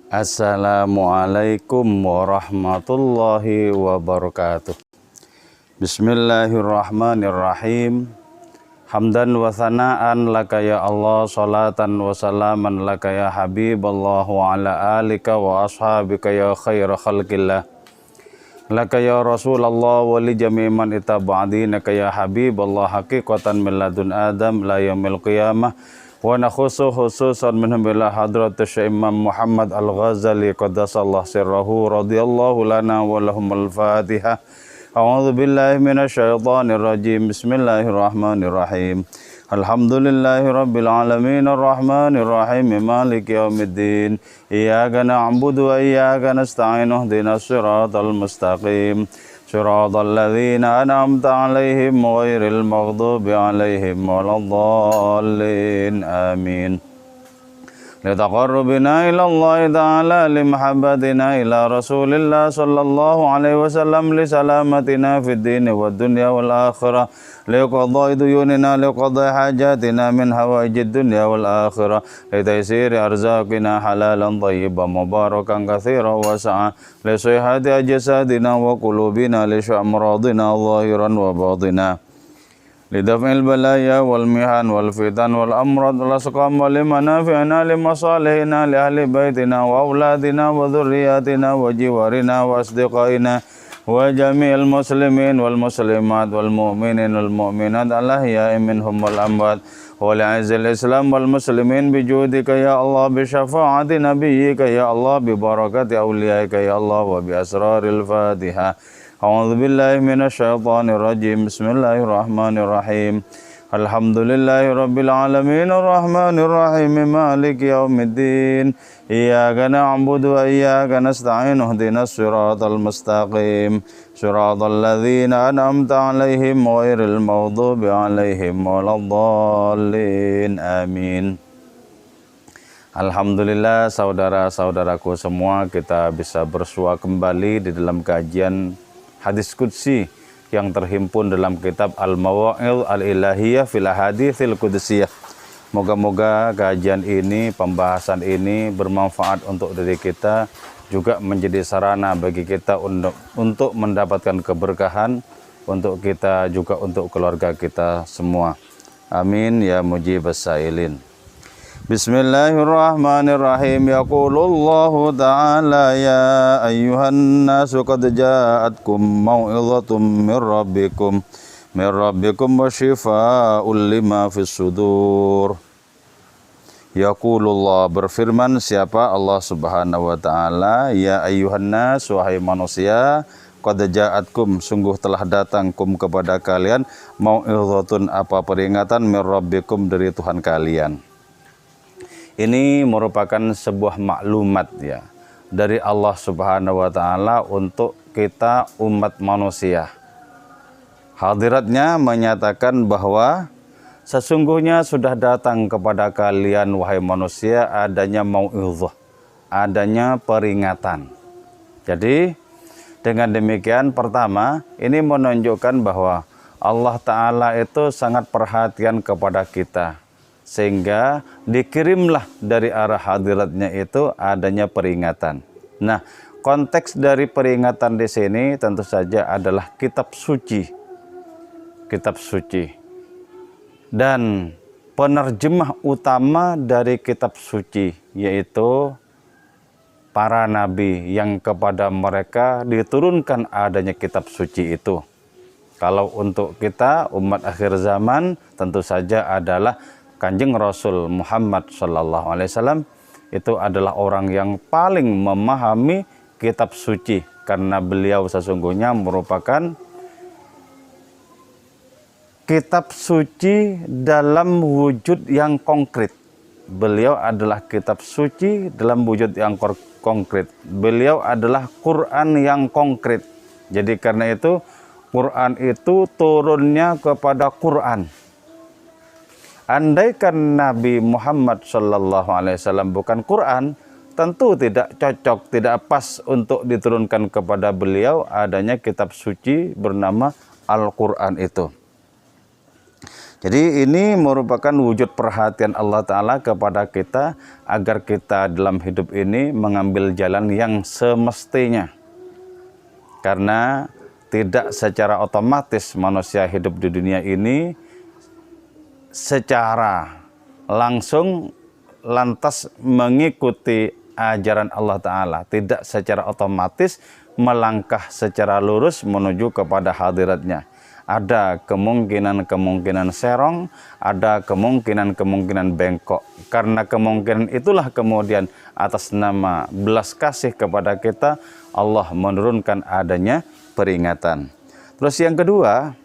Assalamualaikum warahmatullahi wabarakatuh. Bismillahirrahmanirrahim. Hamdan wa thana'an laka ya Allah, salatan wa salaman laka ya Habiballah, wa ala alika wa ashabika ya khaira khalqillah. Laka ya Rasulullah wa li jami' man itaba'dinaka ya Habiballah, haqiqatan min ladun Adam la yaumil qiyamah. Wa nakhusu khususan minhum bila hadratus Imam Muhammad Al-Ghazali qaddasallahu sirrahu radhiyallahu lana wa lahumul Fatihah. A'udzu billahi minasyaitonir rajim. Bismillahirrahmanirrahim. Alhamdulillahi rabbil alamin arrahmanir rahim maliki yaumiddin. Iyyaka na'budu wa iyyaka nasta'in ihdinas siratal mustaqim. Siratal ladzina an'amta 'alaihim ghairil maghdubi 'alaihim waladdallin. Amin. Litaqarrubina ila Allah ta'ala limahabbatina ila Rasulillah sallallahu alaihi wasallam li salamatina fid din wad dunya wal akhirah liqadai duyunina liqadai hajatina min hawaijid dunya wal akhirah li taysiri arzaqina halalan thayyiban mubarakan katsiran wasa'a li sihhati ajsadina wa qulubina li syamradina zahiran wa batina lidaf'il balaya wal mihan wal fitan wal amrad wal asqam wal manafi'na li masalihina li ahli baitina wa auladina wa dhurriyyatina wa jiwarina wa asdiqaina wa jami'il muslimin wal muslimat wal mu'minin wal mu'minat al ahya'i minhum wal amwat wa li'azzil islam wal muslimin bi judika ya Allah, bi syafa'ati nabiyyika ya Allah, bi barakati awliyaika ya Allah, wa bi asraril Fatihah. A'udzu billahi minasyaitonir rajim. Bismillahirrahmanirrahim. Alhamdulillahi rabbil alamin arrahmanir rahim maliki yaumiddin. Iyyaka na'budu wa iyyaka nasta'in ihdinas siratal mustaqim. Siratal ladzina an'amta 'alaihim ghairil maghdubi 'alaihim waladdallin. Amin. Alhamdulillah, saudara-saudaraku semua, kita bisa bersua kembali di dalam kajian hadis qudsi yang terhimpun dalam kitab Al-Mawa'idh Al-Ilahiyah fil Ahaditsil Qudsiyah. Moga-moga kajian ini, pembahasan ini bermanfaat untuk diri kita, juga menjadi sarana bagi kita untuk mendapatkan keberkahan untuk kita, juga untuk keluarga kita semua. Amin ya mujibas sailin. Bismillahirrahmanirrahim. Yaqulullahu ta'ala ya ayyuhan nasu qad ja'atkum mau'izatun min rabbikum wa shifaa'un lima fis sudur. Yaqulullah, berfirman siapa Allah Subhanahu wa ta'ala, ya ayyuhan nas, wahai manusia, qad ja'atkum, sungguh telah datang kum kepada kalian, mau'izatun, apa peringatan, min rabbikum, dari Tuhan kalian. Ini merupakan sebuah maklumat ya dari Allah Subhanahu wa ta'ala untuk kita umat manusia. Hadiratnya menyatakan bahwa sesungguhnya sudah datang kepada kalian wahai manusia adanya mau'izah, adanya peringatan. Jadi dengan demikian, pertama ini menunjukkan bahwa Allah Ta'ala itu sangat perhatian kepada kita, sehingga dikirimlah dari arah hadiratnya itu adanya peringatan. Nah, konteks dari peringatan di sini tentu saja adalah kitab suci. Kitab suci. Dan penerjemah utama dari kitab suci yaitu para nabi yang kepada mereka diturunkan adanya kitab suci itu. Kalau untuk kita umat akhir zaman tentu saja adalah Kanjeng Rasul Muhammad Sallallahu Alaihi Wasallam, itu adalah orang yang paling memahami kitab suci, karena beliau sesungguhnya merupakan kitab suci dalam wujud yang konkret. Beliau adalah kitab suci dalam wujud yang konkret. Beliau adalah Quran yang konkret. Jadi karena itu Quran itu turunnya kepada Quran. Andaikan Nabi Muhammad Sallallahu Alaihi Wasallam bukan Quran, tentu tidak cocok, tidak pas untuk diturunkan kepada beliau adanya kitab suci bernama Al-Quran itu. Jadi ini merupakan wujud perhatian Allah Ta'ala kepada kita agar kita dalam hidup ini mengambil jalan yang semestinya. Karena tidak secara otomatis manusia hidup di dunia ini secara langsung lantas mengikuti ajaran Allah Ta'ala. Tidak secara otomatis melangkah secara lurus menuju kepada hadiratnya. Ada kemungkinan-kemungkinan serong, ada kemungkinan-kemungkinan bengkok. Karena kemungkinan itulah kemudian atas nama belas kasih kepada kita, Allah menurunkan adanya peringatan. Terus yang kedua,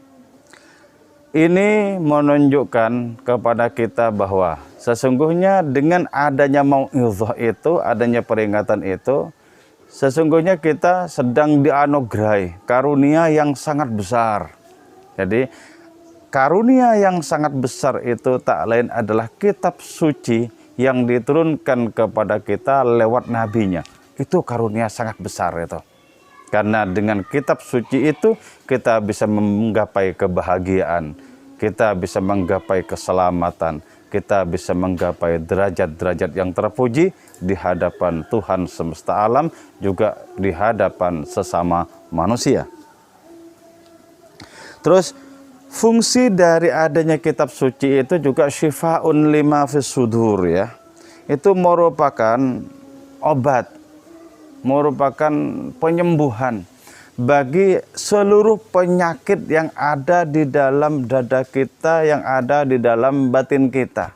ini menunjukkan kepada kita bahwa sesungguhnya dengan adanya mau'izah itu, adanya peringatan itu, sesungguhnya kita sedang dianugerahi karunia yang sangat besar. Jadi karunia yang sangat besar itu tak lain adalah kitab suci yang diturunkan kepada kita lewat nabinya. Itu karunia sangat besar itu. Karena dengan kitab suci itu kita bisa menggapai kebahagiaan, kita bisa menggapai keselamatan, kita bisa menggapai derajat-derajat yang terpuji di hadapan Tuhan semesta alam, juga di hadapan sesama manusia. Terus fungsi dari adanya kitab suci itu juga syifa'un lima fis sudur ya. Itu merupakan obat, merupakan penyembuhan bagi seluruh penyakit yang ada di dalam dada kita, yang ada di dalam batin kita.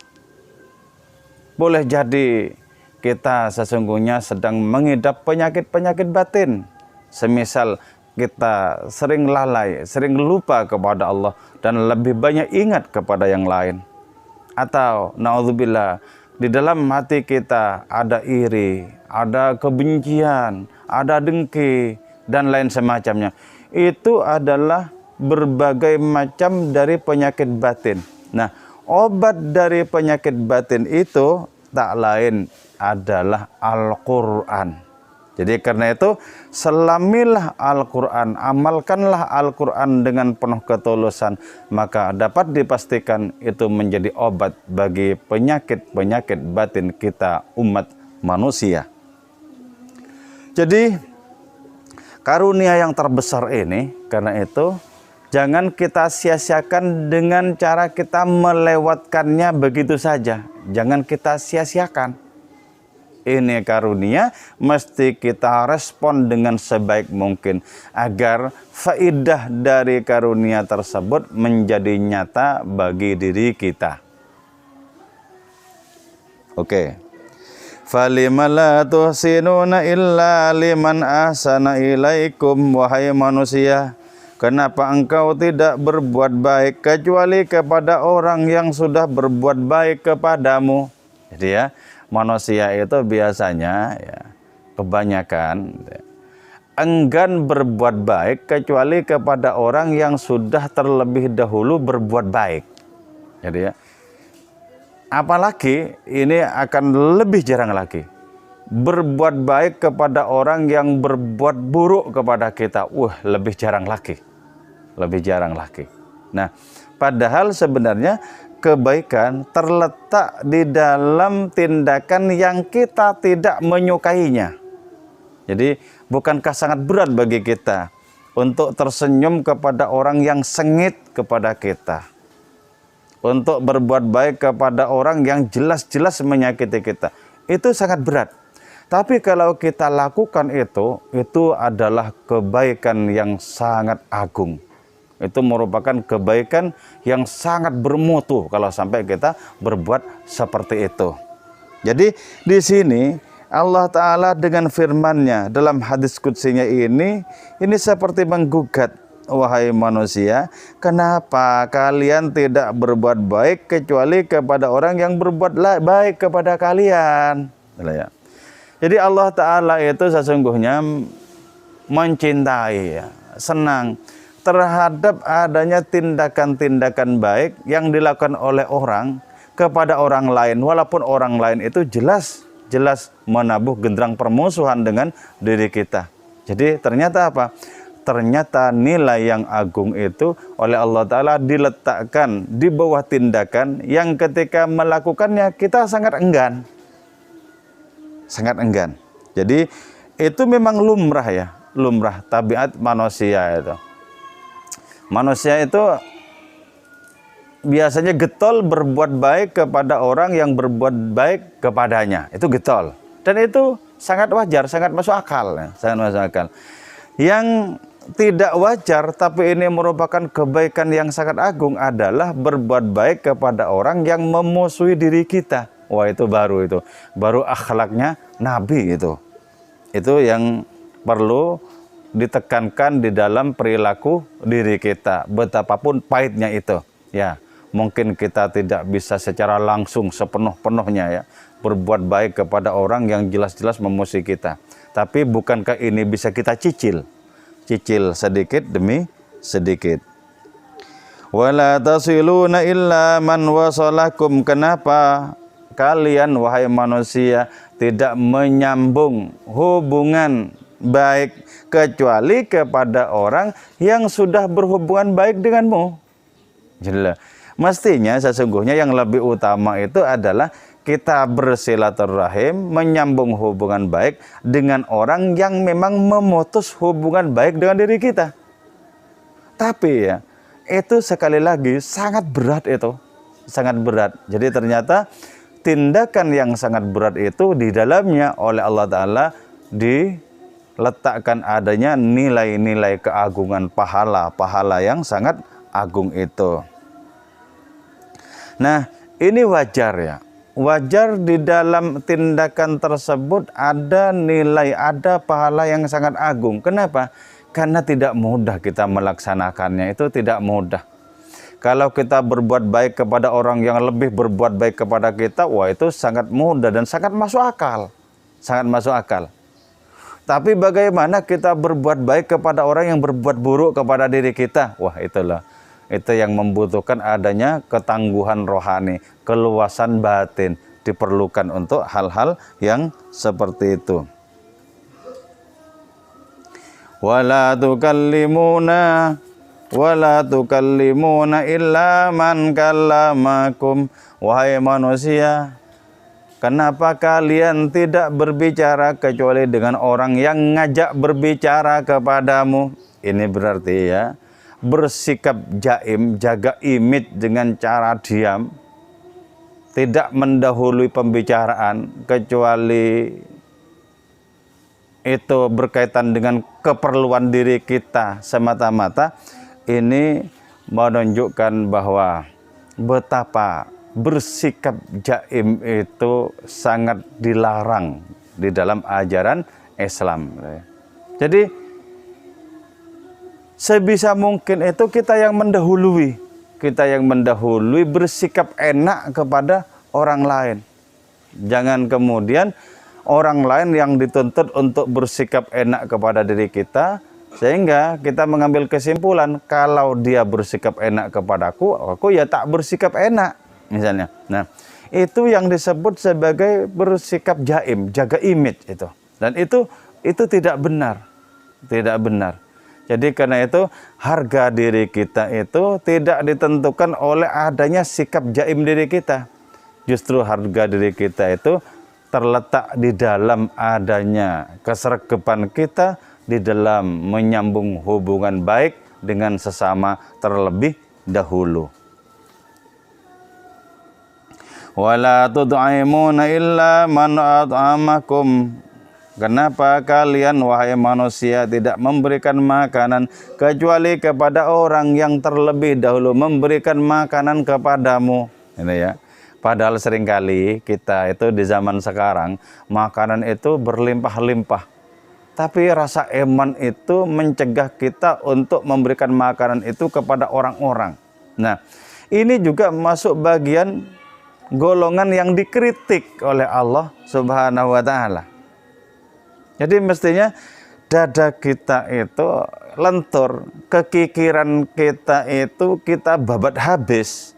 Boleh jadi kita sesungguhnya sedang mengidap penyakit-penyakit batin. Semisal kita sering lalai, sering lupa kepada Allah dan lebih banyak ingat kepada yang lain. Atau naudzubillah, di dalam hati kita ada iri, ada kebencian, ada dengki dan lain semacamnya. Itu adalah berbagai macam dari penyakit batin. Nah, obat dari penyakit batin itu tak lain adalah Al-Quran. Jadi karena itu selamilah Al-Quran, amalkanlah Al-Quran dengan penuh ketulusan, maka dapat dipastikan itu menjadi obat bagi penyakit-penyakit batin kita umat manusia. Jadi karunia yang terbesar ini, karena itu jangan kita sia-siakan dengan cara kita melewatkannya begitu saja. Jangan kita sia-siakan. Ini karunia mesti kita respon dengan sebaik mungkin agar faidah dari karunia tersebut menjadi nyata bagi diri kita. Oke. Falima la tuhsinuna illa liman ahsana ilaikum, wahai manusia. Kenapa engkau tidak berbuat baik kecuali kepada orang yang sudah berbuat baik kepadamu? Jadi ya, manusia itu biasanya ya, kebanyakan enggan berbuat baik kecuali kepada orang yang sudah terlebih dahulu berbuat baik. Jadi ya, apalagi ini akan lebih jarang lagi berbuat baik kepada orang yang berbuat buruk kepada kita. Lebih jarang lagi. Lebih jarang lagi. Nah, padahal sebenarnya kebaikan terletak di dalam tindakan yang kita tidak menyukainya. Jadi bukankah sangat berat bagi kita untuk tersenyum kepada orang yang sengit kepada kita, untuk berbuat baik kepada orang yang jelas-jelas menyakiti kita? Itu sangat berat. Tapi kalau kita lakukan itu adalah kebaikan yang sangat agung. Itu merupakan kebaikan yang sangat bermutu kalau sampai kita berbuat seperti itu. Jadi di sini Allah Ta'ala dengan firman-Nya dalam hadis qudsinya ini seperti menggugat, wahai manusia, kenapa kalian tidak berbuat baik kecuali kepada orang yang berbuat baik kepada kalian? Jadi Allah Ta'ala itu sesungguhnya mencintai, senang terhadap adanya tindakan-tindakan baik yang dilakukan oleh orang kepada orang lain, walaupun orang lain itu jelas menabuh genderang permusuhan dengan diri kita. Jadi ternyata apa? ternyata nilai yang agung itu oleh Allah Ta'ala diletakkan di bawah tindakan yang ketika melakukannya kita sangat enggan. Sangat enggan. Jadi itu memang lumrah ya, lumrah tabiat manusia itu. Manusia itu biasanya getol berbuat baik kepada orang yang berbuat baik kepadanya. Itu getol. Dan itu sangat wajar, sangat masuk akal. Ya. Sangat masuk akal. Yang tidak wajar, tapi ini merupakan kebaikan yang sangat agung adalah berbuat baik kepada orang yang memusuhi diri kita. Wah, itu baru akhlaknya Nabi itu. Itu yang perlu ditekankan di dalam perilaku diri kita. Betapapun pahitnya itu. Ya, mungkin kita tidak bisa secara langsung sepenuh-penuhnya ya berbuat baik kepada orang yang jelas-jelas memusuhi kita. Tapi bukankah ini bisa kita cicil? Cicil sedikit demi sedikit. Wala tasiluna illa man wasalakum. Kenapa kalian wahai manusia tidak menyambung hubungan baik kecuali kepada orang yang sudah berhubungan baik denganmu? Jelas. Mestinya sesungguhnya yang lebih utama itu adalah kita bersilaturahim, menyambung hubungan baik dengan orang yang memang memutus hubungan baik dengan diri kita. Tapi ya, itu sekali lagi sangat berat itu. Sangat berat. Jadi ternyata tindakan yang sangat berat itu di dalamnya oleh Allah Ta'ala diletakkan adanya nilai-nilai keagungan pahala yang sangat agung itu. Nah, ini wajar ya. Wajar di dalam tindakan tersebut ada nilai, ada pahala yang sangat agung. Kenapa? Karena tidak mudah kita melaksanakannya, itu tidak mudah. Kalau kita berbuat baik kepada orang yang lebih berbuat baik kepada kita, wah itu sangat mudah dan sangat masuk akal. Sangat masuk akal. Tapi bagaimana kita berbuat baik kepada orang yang berbuat buruk kepada diri kita? Wah itulah. Itu yang membutuhkan adanya ketangguhan rohani, keluasan batin diperlukan untuk hal-hal yang seperti itu. Wala tukallimuna illa man kallamakum. Wahai manusia, kenapa kalian tidak berbicara kecuali dengan orang yang ngajak berbicara kepadamu? Ini berarti ya, bersikap jaim, jaga image dengan cara diam, tidak mendahului pembicaraan kecuali itu berkaitan dengan keperluan diri kita semata-mata. Ini menunjukkan bahwa betapa bersikap jaim itu sangat dilarang di dalam ajaran Islam. Jadi sebisa mungkin itu kita yang mendahului. Kita yang mendahului bersikap enak kepada orang lain. Jangan kemudian orang lain yang dituntut untuk bersikap enak kepada diri kita. Sehingga kita mengambil kesimpulan, kalau dia bersikap enak kepadaku, aku ya tak bersikap enak. Misalnya. Nah, itu yang disebut sebagai bersikap jaim, jaga image itu. Dan itu tidak benar. Tidak benar. Jadi karena itu harga diri kita itu tidak ditentukan oleh adanya sikap jaim diri kita. Justru harga diri kita itu terletak di dalam adanya kesergepan kita di dalam menyambung hubungan baik dengan sesama terlebih dahulu. Wala tud'imuna illa man at'amakum. Kenapa kalian wahai manusia tidak memberikan makanan kecuali kepada orang yang terlebih dahulu memberikan makanan kepadamu? Ini ya. Padahal seringkali kita itu di zaman sekarang makanan itu berlimpah-limpah. Tapi rasa iman itu mencegah kita untuk memberikan makanan itu kepada orang-orang. Nah, ini juga masuk bagian golongan yang dikritik oleh Allah Subhanahu wa Ta'ala. Jadi mestinya dada kita itu lentur, kekikiran kita itu kita babat habis.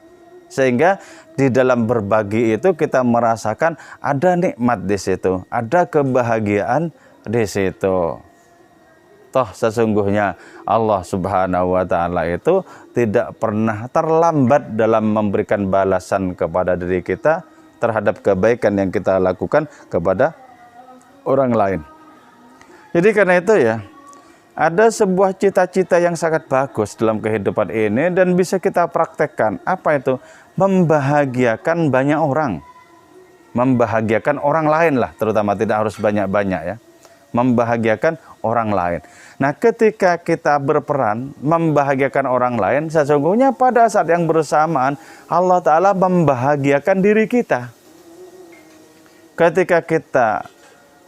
Sehingga di dalam berbagi itu kita merasakan ada nikmat di situ, ada kebahagiaan di situ. Toh sesungguhnya Allah Subhanahu wa taala itu tidak pernah terlambat dalam memberikan balasan kepada diri kita terhadap kebaikan yang kita lakukan kepada orang lain. Jadi karena itu ya, ada sebuah cita-cita yang sangat bagus dalam kehidupan ini dan bisa kita praktekkan. Apa itu? Membahagiakan banyak orang. Membahagiakan orang lain lah, terutama tidak harus banyak-banyak ya. Membahagiakan orang lain. Nah, ketika kita berperan membahagiakan orang lain, sesungguhnya pada saat yang bersamaan Allah Ta'ala membahagiakan diri kita. Ketika kita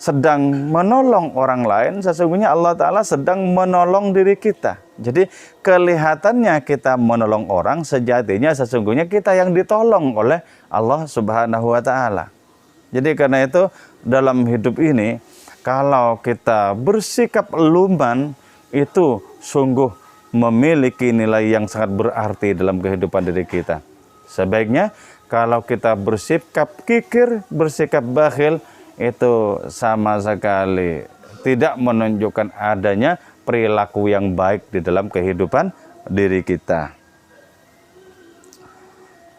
sedang menolong orang lain, sesungguhnya Allah Ta'ala sedang menolong diri kita. Jadi kelihatannya kita menolong orang, sejatinya sesungguhnya kita yang ditolong oleh Allah Subhanahu wa Ta'ala. Jadi karena itu dalam hidup ini, kalau kita bersikap luman, itu sungguh memiliki nilai yang sangat berarti dalam kehidupan diri kita. Sebaiknya kalau kita bersikap kikir, bersikap bakhil, itu sama sekali tidak menunjukkan adanya perilaku yang baik di dalam kehidupan diri kita.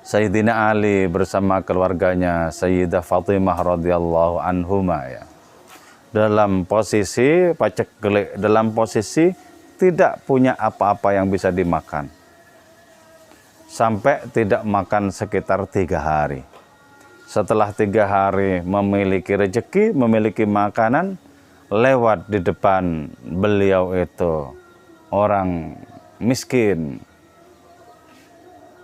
Sayyidina Ali bersama keluarganya Sayyidah Fatimah radhiyallahu anhuma ya, dalam posisi paceklik, dalam posisi tidak punya apa-apa yang bisa dimakan, sampai tidak makan sekitar 3 hari. Setelah 3 hari memiliki rezeki, memiliki makanan, lewat di depan beliau itu orang miskin.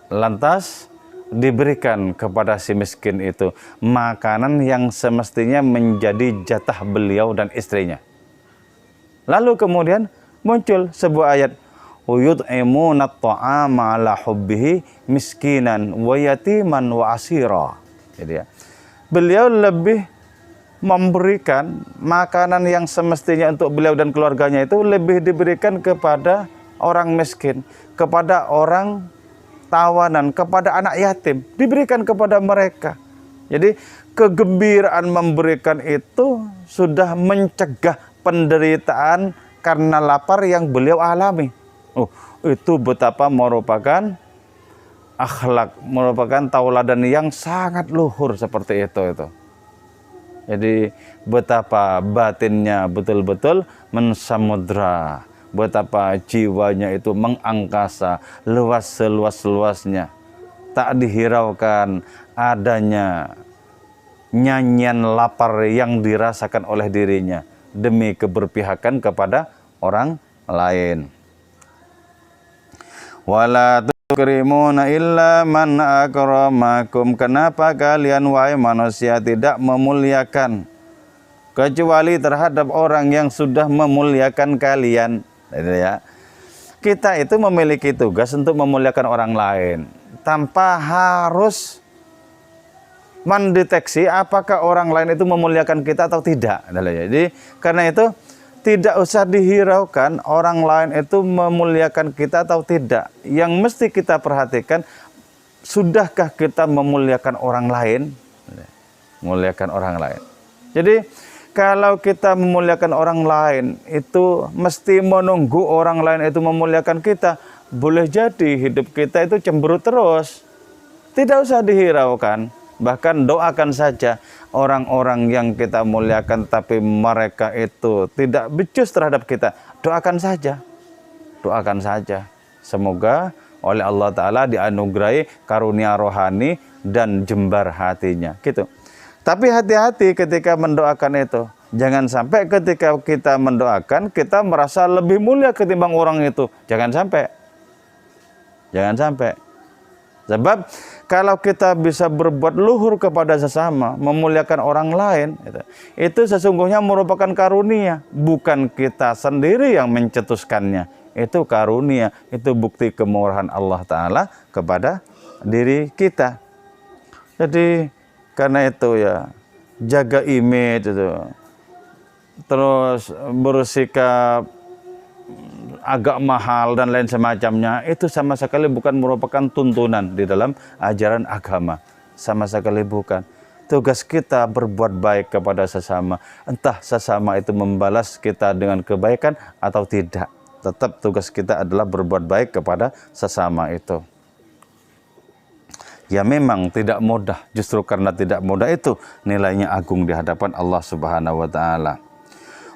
Lantas diberikan kepada si miskin itu makanan yang semestinya menjadi jatah beliau dan istrinya. Lalu kemudian muncul sebuah ayat, yut'imuna at-ta'ama 'ala hubbihi miskinan wa yatiman wa asira. Jadi ya, beliau lebih memberikan makanan yang semestinya untuk beliau dan keluarganya itu lebih diberikan kepada orang miskin, kepada orang tawanan, kepada anak yatim, diberikan kepada mereka. Jadi kegembiraan memberikan itu sudah mencegah penderitaan karena lapar yang beliau alami. Itu betapa merupakan akhlak, merupakan tauladan yang sangat luhur seperti itu. Jadi betapa batinnya betul-betul mensamudra, betapa jiwanya itu mengangkasa, luas seluas-luasnya. Tak dihiraukan adanya nyanyian lapar yang dirasakan oleh dirinya demi keberpihakan kepada orang lain. Wala tukrimuna illa man akramakum. Kenapa kalian wahai manusia tidak memuliakan kecuali terhadap orang yang sudah memuliakan kalian? Ya. Kita itu memiliki tugas untuk memuliakan orang lain tanpa harus mendeteksi apakah orang lain itu memuliakan kita atau tidak. Jadi karena itu tidak usah dihiraukan orang lain itu memuliakan kita atau tidak. Yang mesti kita perhatikan, sudahkah kita memuliakan orang lain? Memuliakan orang lain. Jadi kalau kita memuliakan orang lain itu mesti menunggu orang lain itu memuliakan kita. Boleh jadi hidup kita itu cemberut terus. Tidak usah dihiraukan. Bahkan doakan saja orang-orang yang kita muliakan tapi mereka itu tidak becus terhadap kita. Doakan saja. Doakan saja. Semoga oleh Allah Ta'ala dianugerahi karunia rohani dan jembar hatinya. Gitu. Tapi hati-hati ketika mendoakan itu. Jangan sampai ketika kita mendoakan kita merasa lebih mulia ketimbang orang itu. Jangan sampai. Jangan sampai. Sebab kalau kita bisa berbuat luhur kepada sesama, memuliakan orang lain, itu sesungguhnya merupakan karunia. Bukan kita sendiri yang mencetuskannya. Itu karunia, itu bukti kemurahan Allah Ta'ala kepada diri kita. Jadi karena itu ya, jaga image itu. Terus bersikap agak mahal dan lain semacamnya, itu sama sekali bukan merupakan tuntunan di dalam ajaran agama, sama sekali bukan. tugas kita berbuat baik kepada sesama. Entah sesama itu membalas kita dengan kebaikan atau tidak. Tetap tugas kita adalah berbuat baik kepada sesama itu. Ya memang tidak mudah, justru karena tidak mudah itu nilainya agung di hadapan Allah Subhanahu wa taala.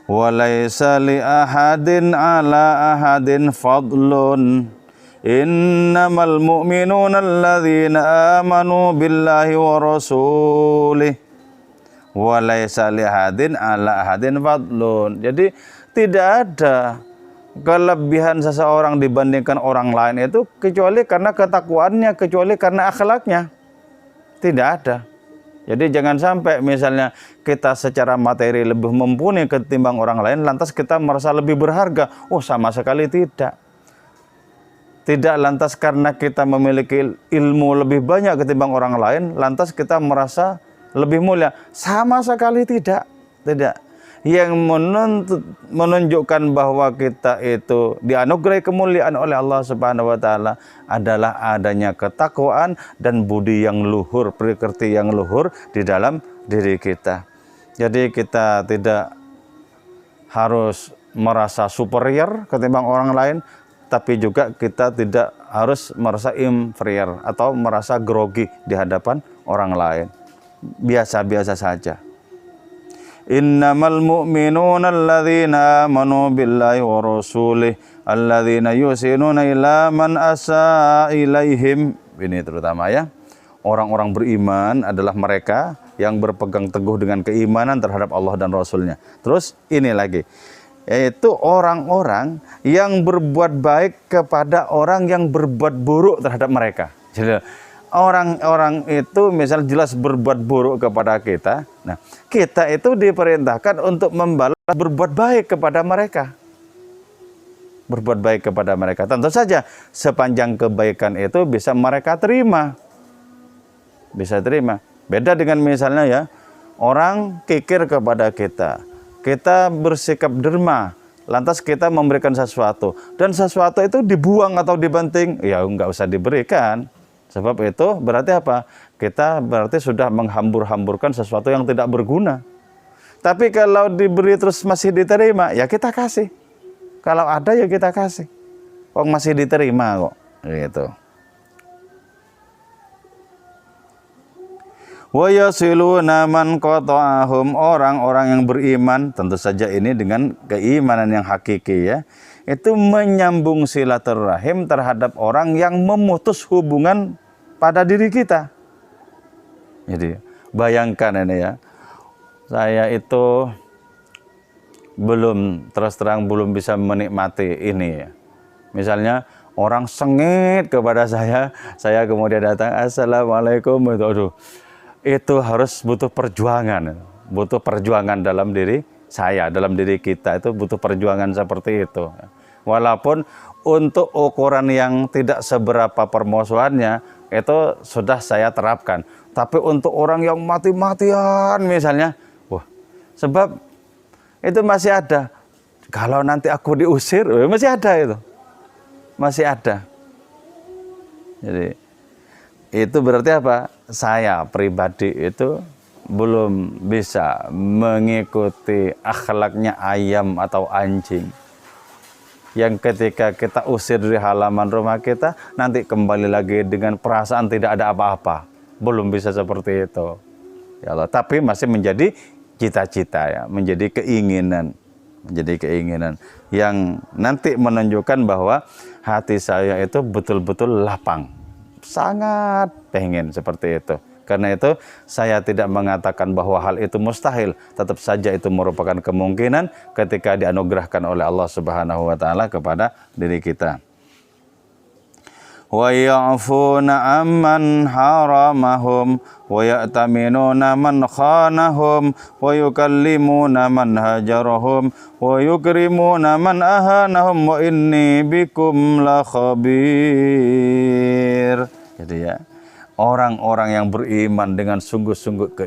Walaysa li ahadin ala ahadin fadlun innamal mu'minuna alladzina amanu billahi wa rasulih walaysa li ahadin ala ahadin fadlun. Jadi tidak ada kelebihan seseorang dibandingkan orang lain itu kecuali karena ketakwaannya, kecuali karena akhlaknya. Tidak ada. Jadi jangan sampai misalnya kita secara materi lebih mumpuni ketimbang orang lain, lantas kita merasa lebih berharga. Oh, sama sekali tidak. Tidak lantas karena kita memiliki ilmu lebih banyak ketimbang orang lain, lantas kita merasa lebih mulia. Sama sekali tidak. Tidak. Yang menunjukkan bahwa kita itu dianugerahi kemuliaan oleh Allah Subhanahu wa taala adalah adanya ketakwaan dan budi yang luhur, pekerti yang luhur di dalam diri kita. Jadi kita tidak harus merasa superior ketimbang orang lain, tapi juga kita tidak harus merasa inferior atau merasa grogi di hadapan orang lain. Biasa-biasa saja. Innamal mu'minuna alladzina amanu billahi wa rasulih alladzina yusinuna ila man asa ilaihim. Ini terutama ya. Orang-orang beriman adalah mereka yang berpegang teguh dengan keimanan terhadap Allah dan Rasulnya. Terus ini lagi, yaitu orang-orang yang berbuat baik kepada orang yang berbuat buruk terhadap mereka. Jadi orang-orang itu misal jelas berbuat buruk kepada kita, nah kita itu diperintahkan untuk membalas berbuat baik kepada mereka. Berbuat baik kepada mereka. Tentu saja sepanjang kebaikan itu bisa mereka terima. Bisa terima. Beda dengan misalnya ya, orang kikir kepada kita. Kita bersikap derma, lantas kita memberikan sesuatu. Dan sesuatu itu dibuang atau dibanting, ya nggak usah diberikan. Sebab itu berarti apa? Kita berarti sudah menghambur-hamburkan sesuatu yang tidak berguna. Tapi kalau diberi terus masih diterima, ya kita kasih. Kalau ada ya kita kasih. Kok masih diterima kok. Gitu. Wa yasiluna man qata'ahum, orang-orang yang beriman, tentu saja ini dengan keimanan yang hakiki ya. Itu menyambung silaturahim terhadap orang yang memutus hubungan pada diri kita. Jadi bayangkan ini ya, saya itu terus terang belum bisa menikmati ini ya. Misalnya orang sengit kepada saya kemudian datang, assalamualaikum, itu harus butuh perjuangan dalam diri saya, dalam diri kita itu butuh perjuangan seperti itu. Walaupun untuk ukuran yang tidak seberapa permusuhannya itu sudah saya terapkan. Tapi untuk orang yang mati-matian misalnya, sebab itu masih ada. Kalau nanti aku diusir, masih ada itu. Masih ada. Jadi itu berarti apa? Saya pribadi itu belum bisa mengikuti akhlaknya ayam atau anjing. Yang ketika kita usir dari halaman rumah kita, nanti kembali lagi dengan perasaan tidak ada apa-apa. Belum bisa seperti itu. Ya Allah, tapi masih menjadi cita-cita ya, menjadi keinginan yang nanti menunjukkan bahwa hati saya itu betul-betul lapang. Sangat pengen seperti itu. Karena itu saya tidak mengatakan bahwa hal itu mustahil, tetap saja itu merupakan kemungkinan ketika dianugerahkan oleh Allah Subhanahu wa taala kepada diri kita. Wa ya'funa amman haramahum wa ya'taminuna man khanahum wa yukallimuna man hajarahum wa yukrimuna man ahanahum wa inni bikum la khabir. Jadi ya, orang-orang yang beriman dengan sungguh-sungguh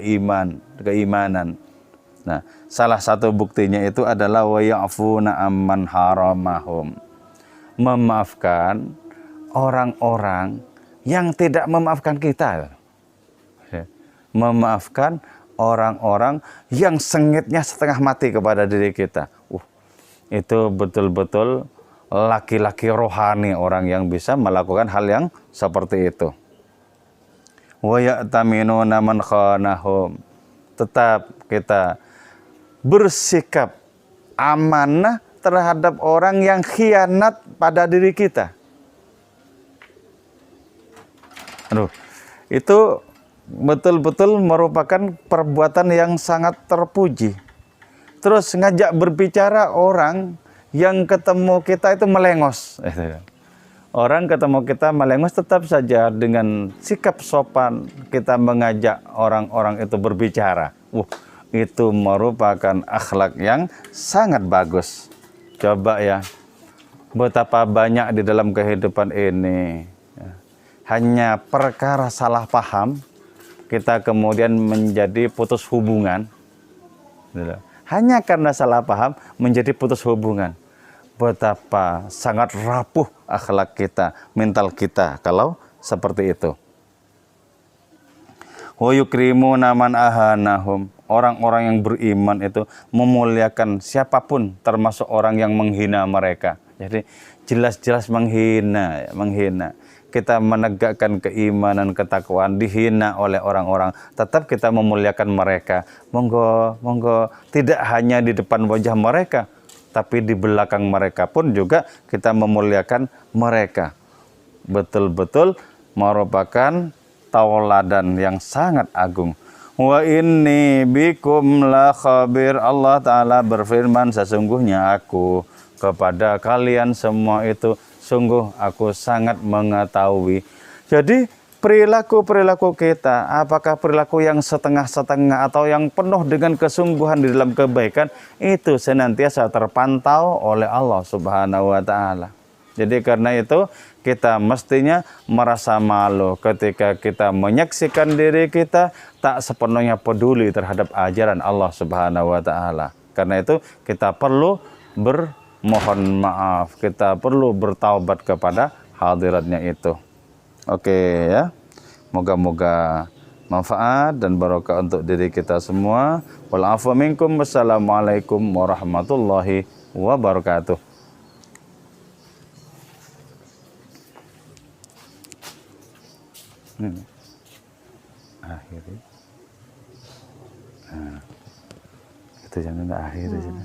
keimanan. Nah, salah satu buktinya itu adalah wa ya'funa amman haramahum. Memaafkan orang-orang yang tidak memaafkan kita. memaafkan orang-orang yang sengitnya setengah mati kepada diri kita. Itu betul-betul laki-laki rohani, orang yang bisa melakukan hal yang seperti itu. Wa ya'taminuna man khanahum. Tetap kita bersikap amanah terhadap orang yang khianat pada diri kita. Itu betul-betul merupakan perbuatan yang sangat terpuji. Terus ngajak berbicara orang yang ketemu kita itu melengos. Orang ketemu kita melengos, tetap saja dengan sikap sopan kita mengajak orang-orang itu berbicara. Itu merupakan akhlak yang sangat bagus. Coba ya, betapa banyak di dalam kehidupan ini hanya perkara salah paham, kita kemudian menjadi putus hubungan. Hanya karena salah paham menjadi putus hubungan. Betapa sangat rapuh akhlak kita, mental kita kalau seperti itu. Wa yukrimuna man ahanahum. Orang-orang yang beriman itu memuliakan siapapun, termasuk orang yang menghina mereka. Jadi jelas-jelas menghina. Kita menegakkan keimanan, ketakwaan, dihina oleh orang-orang, tetap kita memuliakan mereka. Monggo, tidak hanya di depan wajah mereka, tapi di belakang mereka pun juga kita memuliakan mereka. Betul-betul merupakan tauladan yang sangat agung. Wa inni bikum la khabir. Allah Ta'ala berfirman, sesungguhnya aku kepada kalian semua itu sungguh aku sangat mengetahui. Jadi perilaku-perilaku kita, apakah perilaku yang setengah-setengah atau yang penuh dengan kesungguhan di dalam kebaikan, itu senantiasa terpantau oleh Allah Subhanahu wa Ta'ala. Jadi karena itu kita mestinya merasa malu ketika kita menyaksikan diri kita tak sepenuhnya peduli terhadap ajaran Allah Subhanahu wa Ta'ala. Karena itu kita perlu mohon maaf, kita perlu bertaubat kepada hadiratnya itu. Oke ya, moga-moga manfaat dan barokah untuk diri kita semua. Wal afu minkum. Wassalamualaikum warahmatullahi wabarakatuh. Akhiri. Itu jangan akhir di sini.